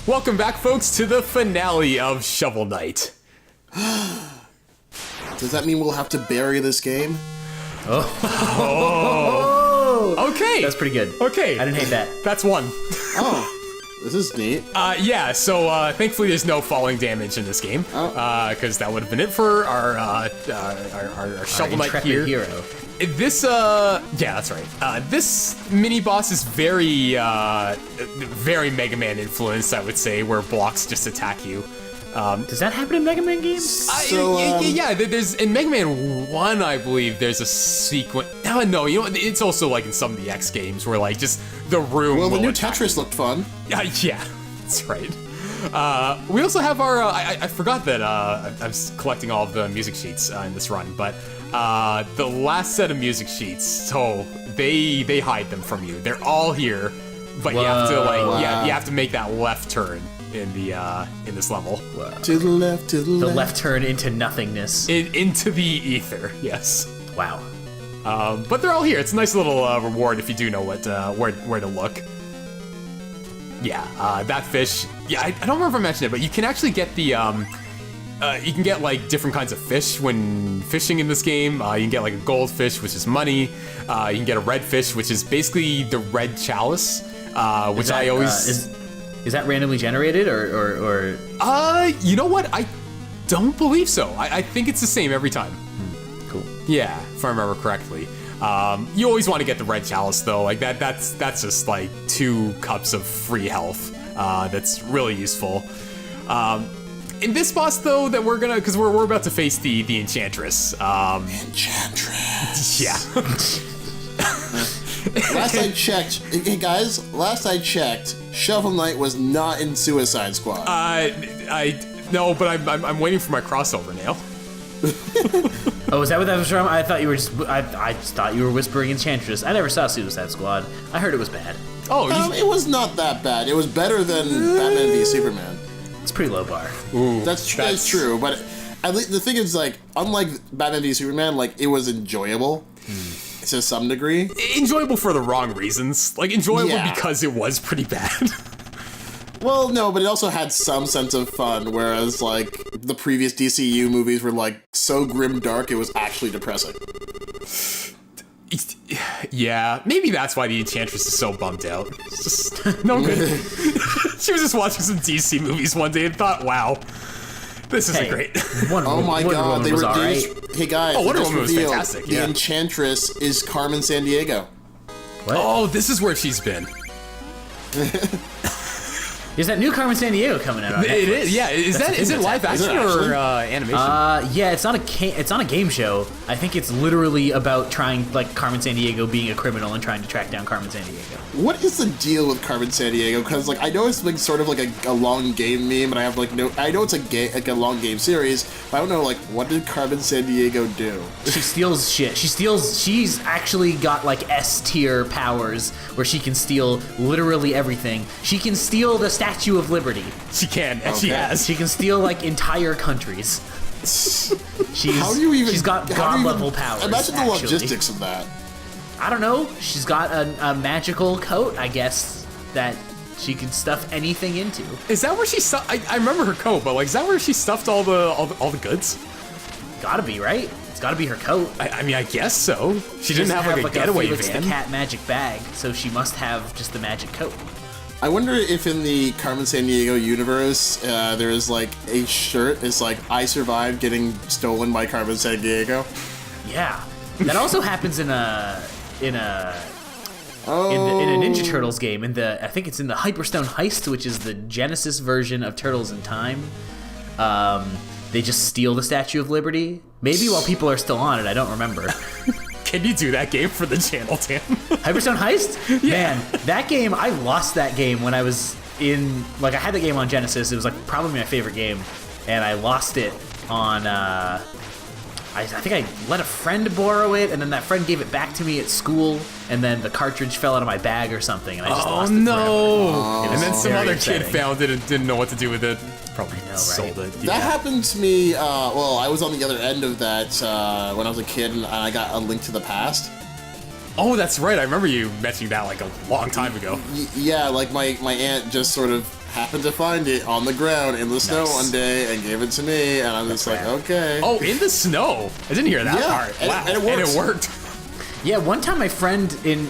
Welcome back, folks, to the finale of Shovel Knight. Does that mean we'll have to bury this game? Oh. Okay. That's pretty good. Okay. I didn't hate that. That's one. Oh, this is neat. Yeah, so thankfully there's no falling damage in this game. Because that would have been it for our Shovel Knight hero. This, yeah, that's right. This mini-boss is very Mega Man influenced, I would say, where blocks just attack you. Does that happen in Mega Man games? Yeah, there's, in Mega Man 1, I believe, there's a sequence. No, you know, it's also like in some of the X games where, like, just the room. Well, the new Tetris looked fun. Yeah, that's right. We also have our, I forgot that I was collecting all of the music sheets in this run, but the last set of music sheets, so they hide them from you. They're all here, but you have to, like, you have to make that left turn in the in this level. To the left, to the left. The left turn into nothingness. Into the ether, yes. Wow. But they're all here. It's a nice little reward if you do know what where to look. Yeah, that fish. Yeah, I don't remember if I mentioned it, but you can actually get the you can get like different kinds of fish when fishing in this game. You can get like a goldfish, which is money. You can get a red fish, which is basically the red chalice, which I always. Is that randomly generated or? You know what? I don't believe so. I think it's the same every time. Cool. Yeah, if I remember correctly. You always want to get the red chalice though. Like that's just like 2 cups of free health. That's really useful. In this boss though, that we're gonna, because we're about to face the Enchantress. Enchantress. Yeah. Last I checked, hey guys, Shovel Knight was not in Suicide Squad. No, but I'm waiting for my crossover now. Oh, is that what that was from? I thought you were just. I just thought you were whispering Enchantress. I never saw Suicide Squad. I heard it was bad. Oh, it was not that bad. It was better than Batman v Superman. It's a pretty low bar. Ooh, that's true, but at least the thing is, like, unlike Batman v Superman, like, it was enjoyable to some degree. Enjoyable for the wrong reasons. Like, enjoyable because it was pretty bad. Well, no, but it also had some sense of fun, whereas, like, the previous DCU movies were, like, so grim dark it was actually depressing. Yeah, maybe that's why the Enchantress is so bummed out. It's just no good. She was just watching some DC movies one day and thought, wow, this isn't great. Oh my god, they were right. Hey guys, Wonder Woman was fantastic. The Enchantress is Carmen Sandiego. What? Oh, this is where she's been. There's that new Carmen Sandiego coming out on Netflix. It is, yeah. Is it live action or animation? Yeah, it's not a game show. I think it's literally about trying, like, Carmen Sandiego being a criminal and trying to track down Carmen Sandiego. What is the deal with Carmen Sandiego? Because, like, I know it's like sort of like a long game meme, and I have like I know it's a long game series, but I don't know, like, what did Carmen Sandiego do? She steals shit. She's actually got like S tier powers where she can steal literally everything. She can steal the Statue of Liberty. She can, and she has. She can steal like entire countries. She's got god level powers. Imagine the logistics of that. I don't know. She's got a magical coat, I guess, that she can stuff anything into. Is that where she stuffed? I remember her coat, but like, is that where she stuffed all the goods? Gotta be, right? It's gotta be her coat. I mean, I guess so. She didn't have like a getaway Felix van. the Cat magic bag, so she must have just the magic coat. I wonder if in the Carmen Sandiego universe, there is like a shirt that's like, I survived getting stolen by Carmen Sandiego. Yeah, that also happens in a Ninja Turtles game. I think it's in the Hyperstone Heist, which is the Genesis version of Turtles in Time. They just steal the Statue of Liberty. Maybe while people are still on it, I don't remember. Can you do that game for the channel, Tim? Hyperstone Heist? Yeah. Man, that game, I lost that game when I was in, like, I had the game on Genesis. It was, like, probably my favorite game. And I lost it on, I think I let a friend borrow it, and then that friend gave it back to me at school, and then the cartridge fell out of my bag or something, and I just lost it forever. And then some other kid found it and didn't know what to do with it. Probably sold it. That happened to me, well, I was on the other end of that when I was a kid, and I got A Link to the Past. Oh, that's right. I remember you mentioning that like a long time ago. Yeah, like my aunt just sort of happened to find it on the ground in the snow one day and gave it to me, and I'm just like, okay. Oh, in the snow. I didn't hear that part. And, Wow. and it works. And it worked. Yeah, one time my friend in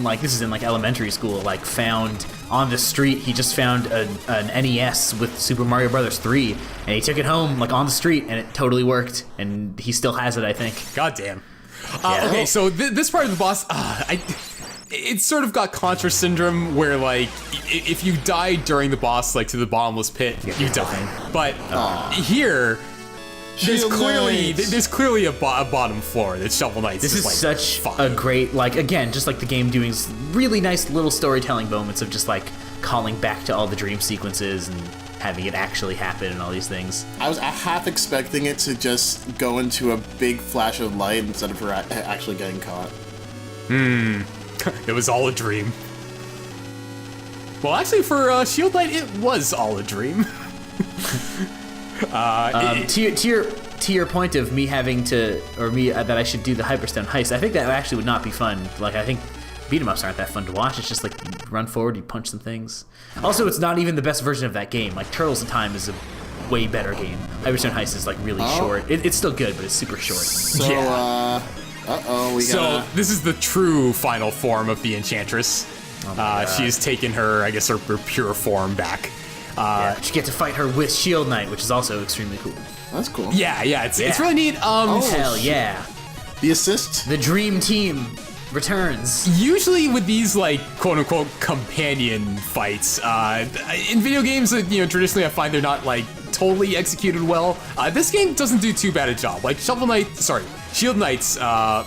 like this is in like elementary school, like found on the street, he just found an NES with Super Mario Brothers 3, and he took it home like on the street, and it totally worked, and he still has it, I think. God damn. Yeah. Okay, so this part of the boss, it's sort of got Contra syndrome where like if you die during the boss, like to the bottomless pit, you die. But here. There's clearly a bottom floor that Shovel Knight's This just, is like, such fun. a great, like, again, just like the game doing really nice little storytelling moments of just like calling back to all the dream sequences and having it actually happen and all these things. I was half expecting it to just go into a big flash of light instead of her actually getting caught. It was all a dream. Well, actually, for Shield Knight, it was all a dream. To your point of me having to, or me that I should do the Hyperstone heist, I think that actually would not be fun. Like, I think beat 'em ups aren't that fun to watch. It's just like you run forward, you punch some things. Also, it's not even the best version of that game. Like Turtles in Time is a way better game. Hyperstone heist is like really short. It's still good, but it's super short. So, Yeah. So this is the true final form of the Enchantress. She has taken her, I guess, her pure form back. Yeah, you get to fight her with Shield Knight, which is also extremely cool. that's cool. Yeah, it's really neat. Hell yeah. The assist? The Dream Team returns. Usually with these like quote unquote companion fights, in video games, traditionally I find they're not like totally executed well. This game doesn't do too bad a job. Like Shield Knight's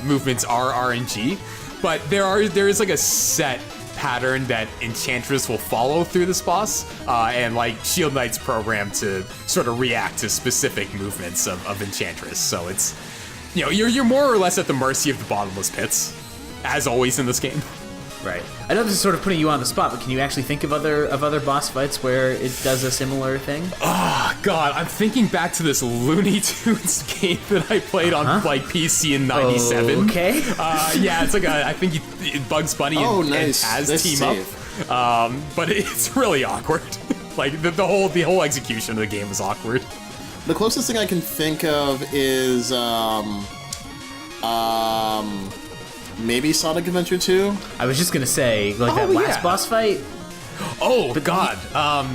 movements are RNG, but there is like a set pattern that Enchantress will follow through this boss, and like Shield Knight's programmed to sort of react to specific movements of Enchantress. So it's, you're more or less at the mercy of the bottomless pits, as always in this game. Right. I know this is sort of putting you on the spot, but can you actually think of other boss fights where it does a similar thing? Oh God, I'm thinking back to this Looney Tunes game that I played on like PC in '97. Okay. Yeah, it's like I think Bugs Bunny and Taz Nice team save. up, but it's really awkward. Like the whole execution of the game is awkward. The closest thing I can think of is maybe Sonic Adventure 2. I was just gonna say, like that last boss fight. Oh God,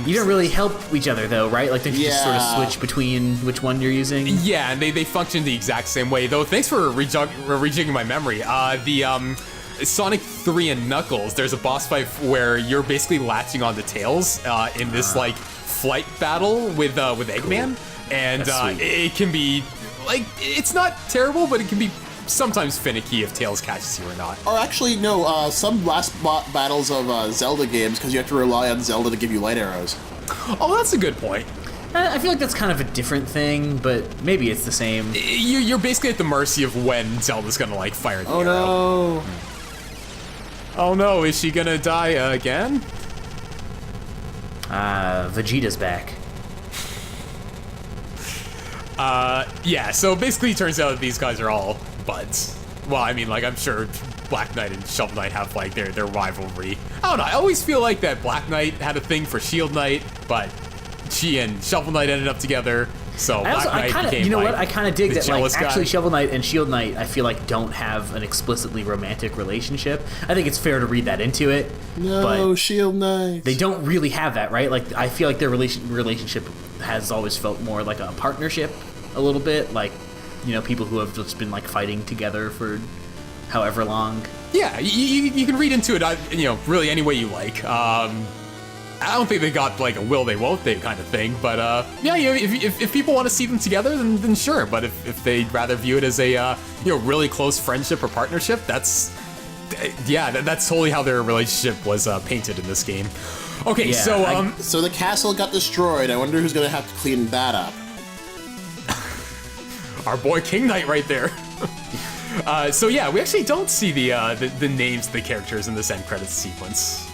You don't really help each other though, right? Like, don't you just sort of Yeah. switch between which one you're using? yeah, and they function the exact same way. Though, thanks for rejigging my memory. The Sonic 3 and Knuckles, there's a boss fight where you're basically latching onto Tails in this like flight battle with Eggman, and it can be like, it's not terrible, but it can be sometimes finicky if Tails catches you or not. Or actually, no, some last battles of Zelda games, because you have to rely on Zelda to give you light arrows. Oh, that's a good point. I feel like that's kind of a different thing, but maybe it's the same. You're basically at the mercy of when Zelda's gonna like fire the Oh arrow. no. Oh no, is she gonna die again? Vegeta's back. Yeah, so basically it turns out that these guys are all buds. Well, I mean, like, I'm sure Black Knight and Shovel Knight have, like, their rivalry. I don't know, I always feel like that Black Knight had a thing for Shield Knight, but she and Shovel Knight ended up together, so Black Knight became, I kind of dig the that, like, jealous guy. actually Shovel Knight and Shield Knight, I feel like, don't have an explicitly romantic relationship. I think it's fair to read that into it, No, but Shield Knight. they don't really have that, right? Like, I feel like their relationship has always felt more like a partnership, a little bit, like, people who have just been like fighting together for however long. Yeah, you can read into it, really any way you like. I don't think they got like a will they won't they kind of thing, but yeah, if people want to see them together, then sure. But if they'd rather view it as a really close friendship or partnership, that's totally how their relationship was painted in this game. Okay, Yeah, So the castle got destroyed. I wonder who's gonna have to clean that up. our boy King Knight right there. So yeah, we actually don't see the names of the characters in this end credits sequence.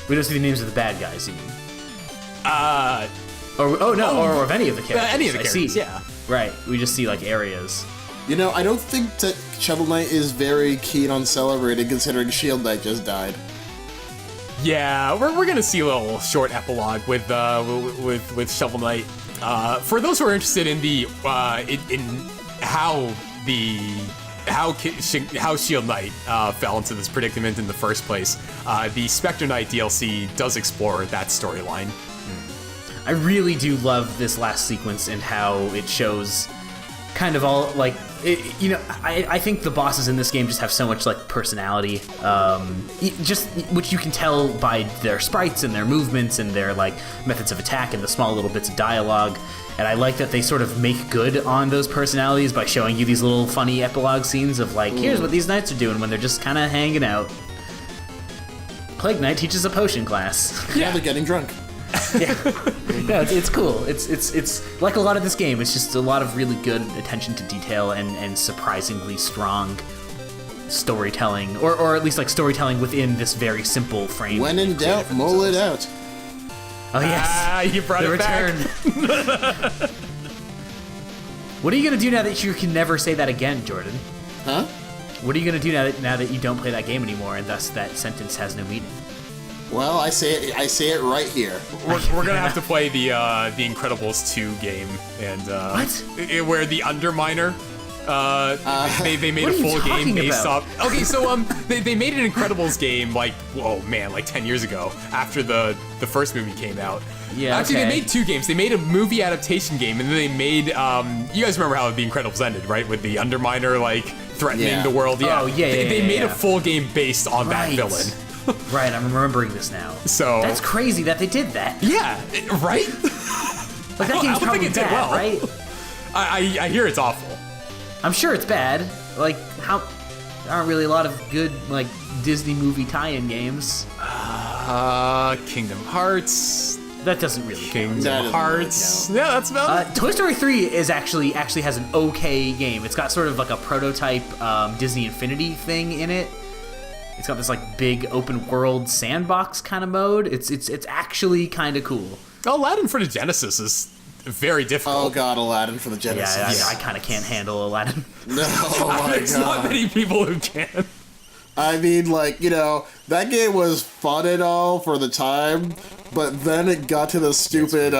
We don't see the names of the bad guys, you mean? Or of any of the characters. Any of the I characters, see. yeah. Right. We just see like areas. You know, I don't think that Shovel Knight is very keen on celebrating, considering Shield Knight just died. Yeah, we're gonna see a little short epilogue with Shovel Knight. For those who are interested in the in how Shield Knight fell into this predicament in the first place, the Spectre Knight DLC does explore that storyline. I really do love this last sequence and how it shows kind of all, like, I think the bosses in this game just have so much, like, personality, just which you can tell by their sprites and their movements and their, like, methods of attack and the small little bits of dialogue. And I like that they sort of make good on those personalities by showing you these little funny epilogue scenes of, like, here's what these knights are doing when they're just kind of hanging out. Plague Knight teaches a potion class. Yeah, they're getting drunk. Yeah, no, it's cool. It's like a lot of this game. It's just a lot of really good attention to detail and surprisingly strong storytelling, or at least like storytelling within this very simple frame. When in doubt, mull it out. Oh yes, you brought the it return. back. What are you gonna do now that you can never say that again, Jordan? Huh? What are you gonna do now that you don't play that game anymore, and thus that sentence has no meaning? Well, I say it right here. We're gonna have to play the Incredibles 2 game, and where the Underminer. They made What a are you full game talking based about? off. Okay, so they made an Incredibles game like 10 years ago after the first movie came out. Yeah, actually, okay. they made 2 games. They made a movie adaptation game, and then they made you guys remember how the Incredibles ended, right? With the Underminer like threatening the world. Yeah. Oh, yeah, They made yeah. a full game based on that villain. Right, I'm remembering this now. So That's crazy that they did that. yeah, right. Like, that I game's don't think probably it did bad, well. right? I hear it's awful. I'm sure it's bad. Like, there aren't really a lot of good, like, Disney movie tie-in games. Kingdom Hearts. That doesn't really count. Kingdom That doesn't Hearts. really Yeah, that's about it. Toy Story 3 is actually has an okay game. It's got sort of like a prototype Disney Infinity thing in it. It's got this like big open world sandbox kind of mode. It's actually kind of cool. Aladdin for the Genesis is very difficult. Oh god, Aladdin for the Genesis. Yeah, I kind of can't handle Aladdin. No, oh my There's not god. many people who can. I mean, like, you know, that game was fun and all for the time, but then it got to the stupid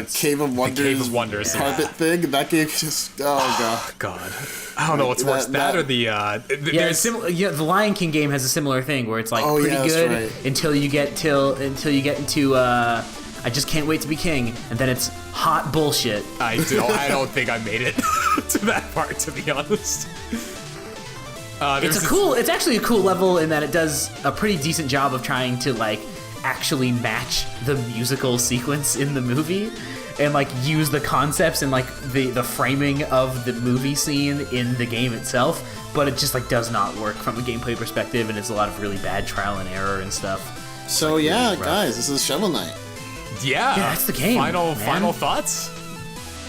Cave of Wonders, Cave of Wonders, carpet thing. That game just, oh god. God, I don't know what's worse, that or the Yeah, there's the Lion King game has a similar thing where it's like Oh, pretty yeah, that's good right. until you get into I just can't wait to be king, and then it's hot bullshit. I don't think I made it to that part, to be honest. It's actually a cool level in that it does a pretty decent job of trying to like actually match the musical sequence in the movie and like use the concepts and like the framing of the movie scene in the game itself, but it just like does not work from a gameplay perspective, and it's a lot of really bad trial and error and stuff. So yeah, guys, this is Shovel Knight. Yeah, that's the game, man. Final thoughts.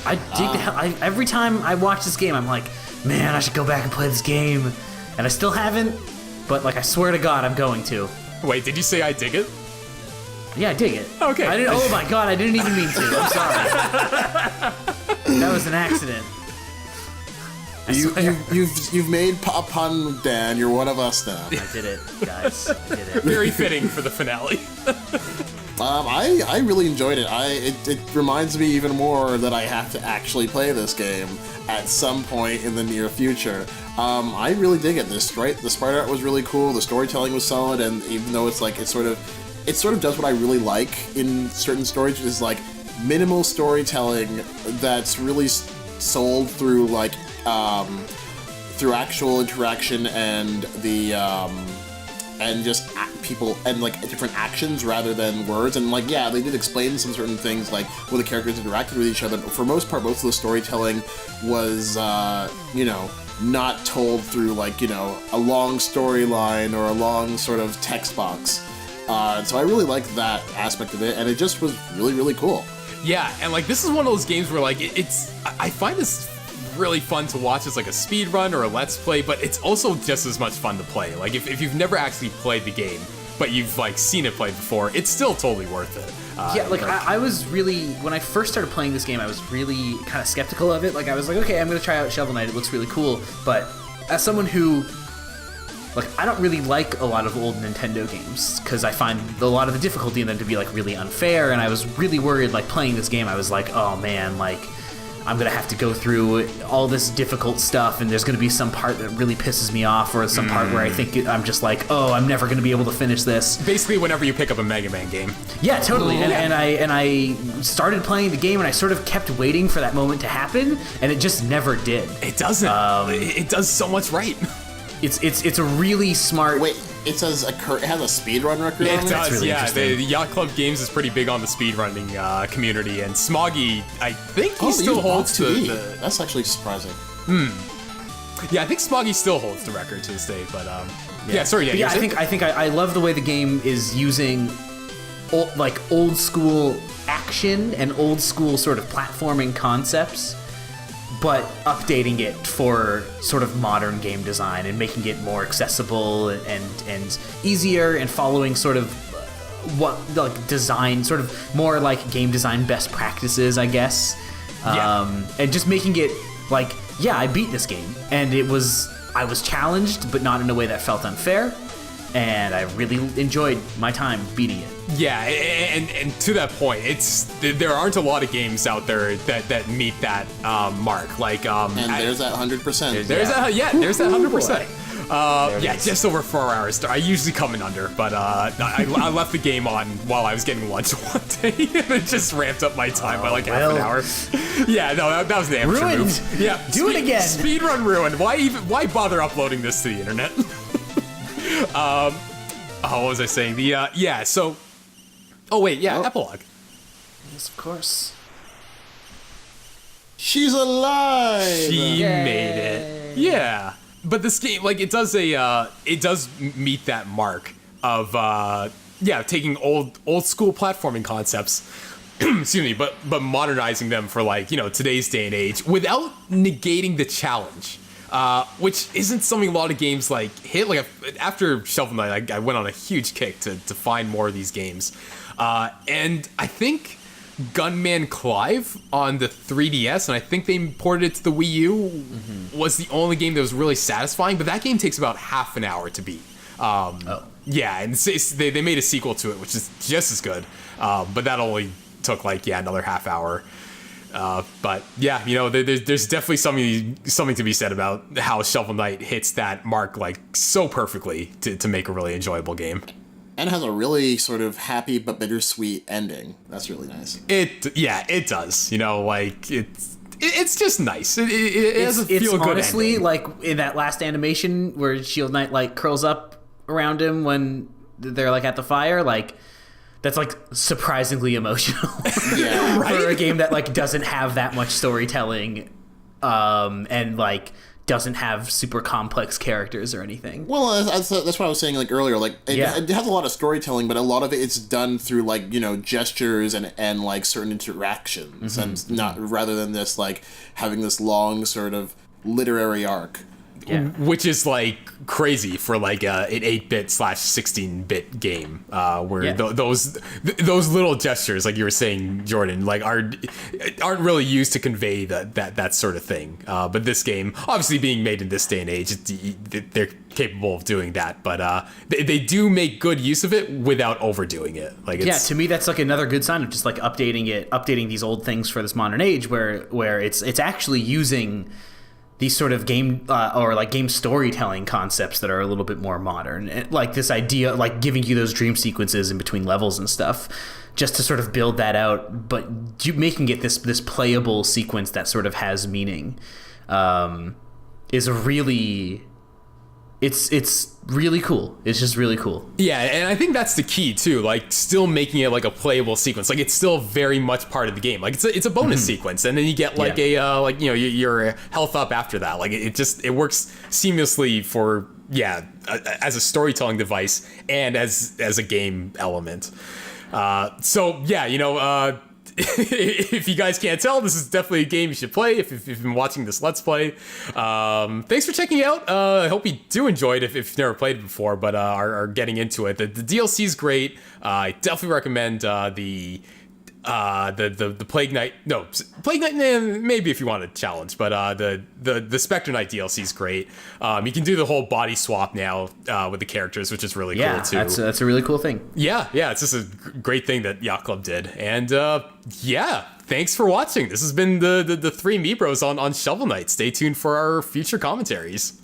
I dig the hell. Every time I watch this game, I'm like, man, I should go back and play this game, and I still haven't. But like, I swear to God, I'm going to. Wait, did you say I dig it? Yeah, I dig it. Okay. Oh my God, I didn't even mean to. I'm sorry. That was an accident. You've made a pun, Dan. You're one of us now. I did it, guys. I did it. Very fitting for the finale. I really enjoyed it. It reminds me even more that I have to actually play this game at some point in the near future. I really dig it. The sprite art was really cool. The storytelling was solid, and even though it's like it sort of does what I really like in certain stories, is like minimal storytelling that's really sold through like through actual interaction and the and just people and like different actions rather than words. And like, yeah, they did explain some certain things like when the characters interacted with each other, but for most part, most of the storytelling was not told through like a long storyline or a long sort of text box. So I really liked that aspect of it, and it just was really, really cool. Yeah, and like this is one of those games where like I find this really fun to watch as like a speed run or a let's play, but it's also just as much fun to play. Like if you've never actually played the game, but you've like seen it played before, it's still totally worth it. I was really, when I first started playing this game, I was really kind of skeptical of it. Like, I was like, okay, I'm going to try out Shovel Knight. It looks really cool. But as someone who, like, I don't really like a lot of old Nintendo games because I find a lot of the difficulty in them to be, like, really unfair. And I was really worried, like, playing this game. I was like, oh, man, like, I'm going to have to go through all this difficult stuff, and there's going to be some part that really pisses me off, or some part where I think I'm just like, oh, I'm never going to be able to finish this. Basically, whenever you pick up a Mega Man game. Yeah, totally. And I started playing the game, and I sort of kept waiting for that moment to happen, and it just never did. It doesn't. It does so much right. It's a really smart... Wait, it says it has a speedrun record on it? It does, really yeah. The Yacht Club Games is pretty big on the speedrunning community, and Smoggy, I think he still holds the... That's actually surprising. Yeah, I think Smoggy still holds the record to this day, but yeah, sorry, yeah. I think I love the way the game is using old school action and old school sort of platforming concepts, but updating it for sort of modern game design and making it more accessible and easier, and following sort of what, like, design, sort of more like game design best practices, I guess. And just making it like, yeah, I beat this game, and I was challenged, but not in a way that felt unfair, and I really enjoyed my time beating it. Yeah, and to that point, there aren't a lot of games out there that meet that mark. Like, and there's that 100%. There's that 100%. Just over 4 hours. I usually come in under, but I left the game on while I was getting lunch one day, and it just ramped up my time by like half an hour. Yeah, no, that was the amateur move. Yeah, do it again. Speedrun ruined. Why bother uploading this to the internet? What was I saying? So. Oh wait, epilogue. Yes, of course. She's alive. She made it. Yeah, but this game, like, it does meet that mark of taking old school platforming concepts, excuse me, but modernizing them for, like, you know, today's day and age without negating the challenge. Which isn't something a lot of games like hit. Like, after Shovel Knight, I went on a huge kick to find more of these games. And I think Gunman Clive on the 3DS, and I think they ported it to the Wii U, was the only game that was really satisfying, but that game takes about half an hour to beat. Yeah, and they made a sequel to it, which is just as good, but that only took, like, another half hour. But yeah, you know, there's definitely something to be said about how Shovel Knight hits that mark, like, so perfectly to make a really enjoyable game. And has a really sort of happy but bittersweet ending. That's really nice. It does. You know, like, it's just nice. It has a feel good honestly ending. Like in that last animation where Shield Knight, like, curls up around him when they're, like, at the fire, like, that's, like, surprisingly emotional. Yeah, right? For a game that, like, doesn't have that much storytelling, and, like, doesn't have super complex characters or anything. Well, that's what I was saying, like, earlier. Like, it has a lot of storytelling, but a lot of it's done through, like, you know, gestures and like certain interactions, and not rather than this, like, having this long sort of literary arc. Yeah. Which is, like, crazy for, like, an 8-bit / 16-bit game, where those little gestures, like you were saying, Jordan, like, aren't really used to convey that sort of thing. But this game, obviously being made in this day and age, they're capable of doing that. But they do make good use of it without overdoing it. Like, to me, that's, like, another good sign of just, like, updating these old things for this modern age, where it's actually using these sort of game or, like, game storytelling concepts that are a little bit more modern, and, like, this idea, like, giving you those dream sequences in between levels and stuff, just to sort of build that out, but making it this playable sequence that sort of has meaning, is really. It's really cool. It's just really cool. Yeah, and I think that's the key too. Like, still making it, like, a playable sequence. Like, it's still very much part of the game. Like, it's a bonus sequence, and then you get, like, like, you know, your health up after that. Like, it works seamlessly for as a storytelling device and as a game element. So yeah, you know, if you guys can't tell, this is definitely a game you should play if you've been watching this Let's Play. Thanks for checking it out. I hope you do enjoy it if you've never played it before, but are getting into it. The DLC is great. I definitely recommend the Plague Knight. No, Plague Knight, maybe if you want a challenge, but the Spectre Knight DLC is great. You can do the whole body swap now with the characters, which is really cool too. That's a really cool thing. Yeah, it's just a great thing that Yacht Club did. And thanks for watching. This has been the three Amiibros on Shovel Knight. Stay tuned for our future commentaries.